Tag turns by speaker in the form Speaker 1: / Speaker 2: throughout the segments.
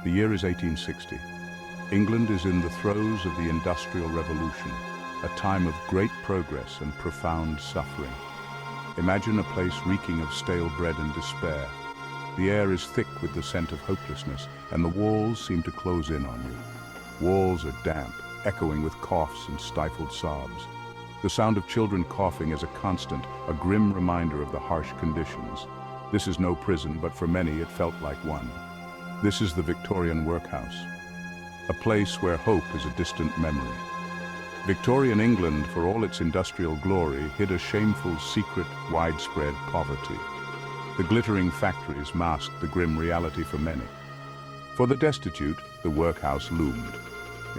Speaker 1: The year is 1860. England is in the throes of the Industrial Revolution, a time of great progress and profound suffering. Imagine a place reeking of stale bread and despair. The air is thick with the scent of hopelessness, and the walls seem to close in on you. Walls are damp, echoing with coughs and stifled sobs. The sound of children coughing is a constant, a grim reminder of the harsh conditions. This is no prison, but for many it felt like one. This is the Victorian Workhouse, a place where hope is a distant memory. Victorian England, for all its industrial glory, hid a shameful, secret, widespread poverty. The glittering factories masked the grim reality for many. For the destitute, the workhouse loomed.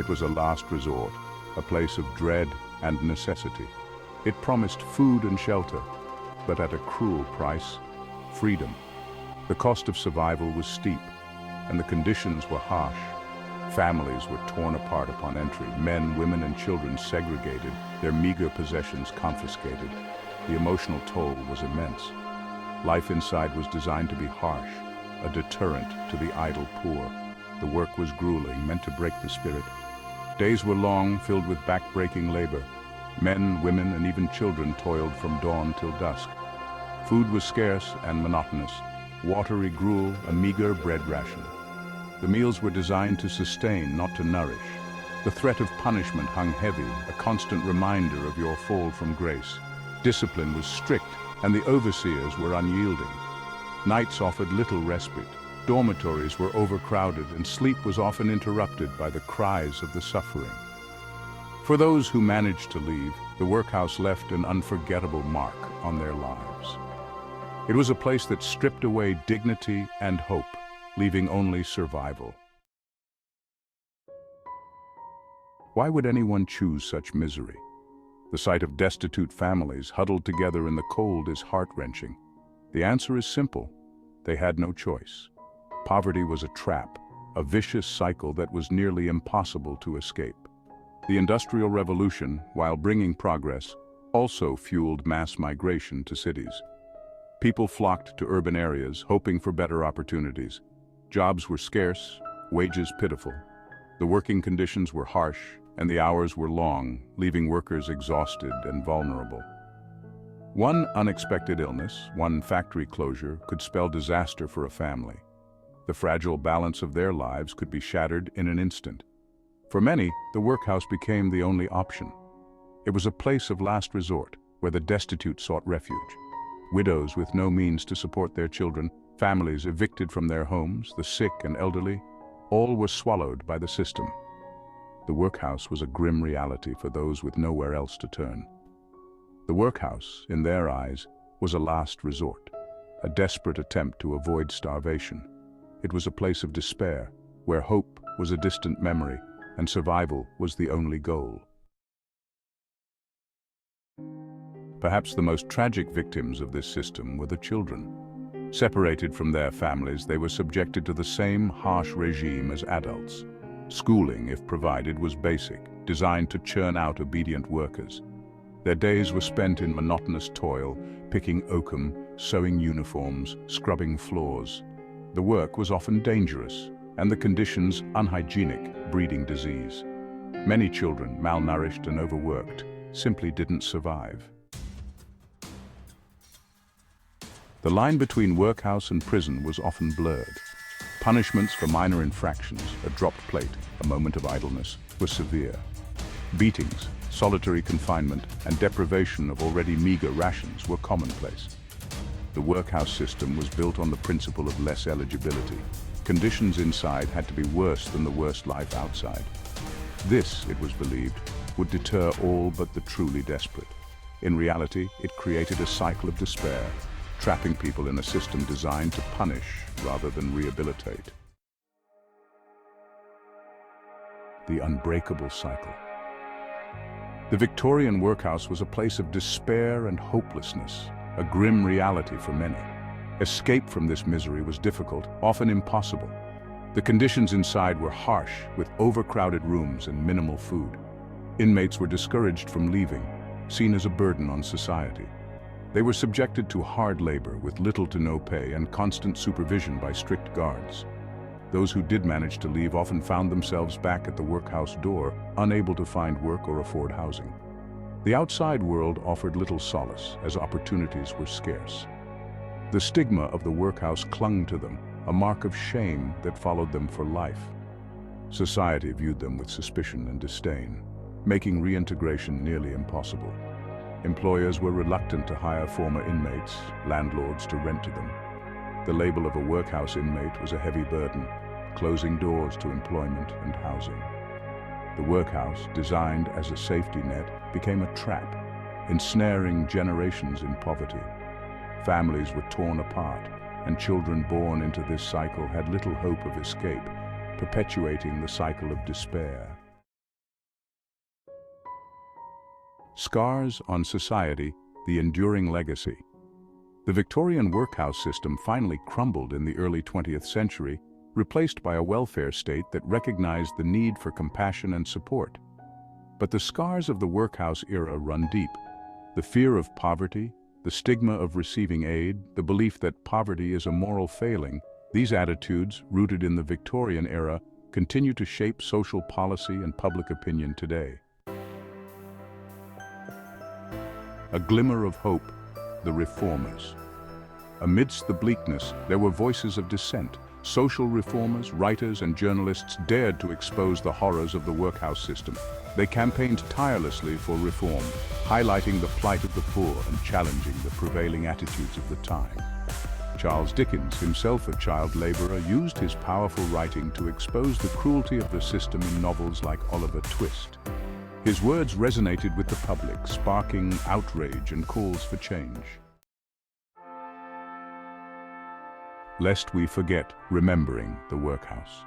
Speaker 1: It was a last resort, a place of dread and necessity. It promised food and shelter, but at a cruel price: freedom. The cost of survival was steep, and the conditions were harsh. Families were torn apart upon entry, men, women, and children segregated, their meager possessions confiscated. The emotional toll was immense. Life inside was designed to be harsh, a deterrent to the idle poor. The work was grueling, meant to break the spirit. Days were long, filled with back-breaking labor. Men, women, and even children toiled from dawn till dusk. Food was scarce and monotonous. Watery gruel, a meager bread ration. The meals were designed to sustain, not to nourish. The threat of punishment hung heavy, a constant reminder of your fall from grace. Discipline was strict, and the overseers were unyielding. Nights offered little respite. Dormitories were overcrowded, and sleep was often interrupted by the cries of the suffering. For those who managed to leave, the workhouse left an unforgettable mark on their lives. It was a place that stripped away dignity and hope, leaving only survival. Why would anyone choose such misery? The sight of destitute families huddled together in the cold is heart-wrenching. The answer is simple: they had no choice. Poverty was a trap, a vicious cycle that was nearly impossible to escape. The Industrial Revolution, while bringing progress, also fueled mass migration to cities. People flocked to urban areas, hoping for better opportunities. Jobs were scarce, wages pitiful. The working conditions were harsh, and the hours were long, leaving workers exhausted and vulnerable. One unexpected illness, one factory closure, could spell disaster for a family. The fragile balance of their lives could be shattered in an instant. For many, the workhouse became the only option. It was a place of last resort, where the destitute sought refuge. Widows with no means to support their children, families evicted from their homes, the sick and elderly, all were swallowed by the system. The workhouse was a grim reality for those with nowhere else to turn. The workhouse, in their eyes, was a last resort, a desperate attempt to avoid starvation. It was a place of despair, where hope was a distant memory and survival was the only goal. Perhaps the most tragic victims of this system were the children. Separated from their families, they were subjected to the same harsh regime as adults. Schooling, if provided, was basic, designed to churn out obedient workers. Their days were spent in monotonous toil, picking oakum, sewing uniforms, scrubbing floors. The work was often dangerous, and the conditions unhygienic, breeding disease. Many children, malnourished and overworked, simply didn't survive. The line between workhouse and prison was often blurred. Punishments for minor infractions, a dropped plate, a moment of idleness, were severe. Beatings, solitary confinement, and deprivation of already meager rations were commonplace. The workhouse system was built on the principle of less eligibility. Conditions inside had to be worse than the worst life outside. This, it was believed, would deter all but the truly desperate. In reality, it created a cycle of despair, trapping people in a system designed to punish rather than rehabilitate. The unbreakable cycle. The Victorian workhouse was a place of despair and hopelessness, a grim reality for many. Escape from this misery was difficult, often impossible. The conditions inside were harsh, with overcrowded rooms and minimal food. Inmates were discouraged from leaving, seen as a burden on society. They were subjected to hard labor with little to no pay and constant supervision by strict guards. Those who did manage to leave often found themselves back at the workhouse door, unable to find work or afford housing. The outside world offered little solace, as opportunities were scarce. The stigma of the workhouse clung to them, a mark of shame that followed them for life. Society viewed them with suspicion and disdain, making reintegration nearly impossible. Employers were reluctant to hire former inmates, landlords to rent to them. The label of a workhouse inmate was a heavy burden, closing doors to employment and housing. The workhouse, designed as a safety net, became a trap, ensnaring generations in poverty. Families were torn apart, and children born into this cycle had little hope of escape, perpetuating the cycle of despair. Scars on society, the enduring legacy. The Victorian workhouse system finally crumbled in the early 20th century, replaced by a welfare state that recognized the need for compassion and support. But the scars of the workhouse era run deep. The fear of poverty, the stigma of receiving aid, the belief that poverty is a moral failing, these attitudes, rooted in the Victorian era, continue to shape social policy and public opinion today. A glimmer of hope, the reformers. Amidst the bleakness, there were voices of dissent. Social reformers, writers, and journalists dared to expose the horrors of the workhouse system. They campaigned tirelessly for reform, highlighting the plight of the poor and challenging the prevailing attitudes of the time. Charles Dickens, himself a child laborer, used his powerful writing to expose the cruelty of the system in novels like Oliver Twist. His words resonated with the public, sparking outrage and calls for change. Lest we forget, remembering the workhouse.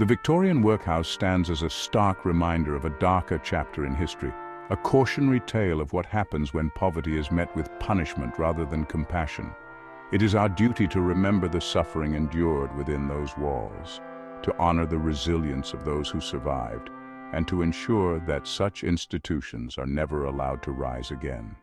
Speaker 1: The Victorian workhouse stands as a stark reminder of a darker chapter in history, a cautionary tale of what happens when poverty is met with punishment rather than compassion. It is our duty to remember the suffering endured within those walls, to honor the resilience of those who survived, and to ensure that such institutions are never allowed to rise again.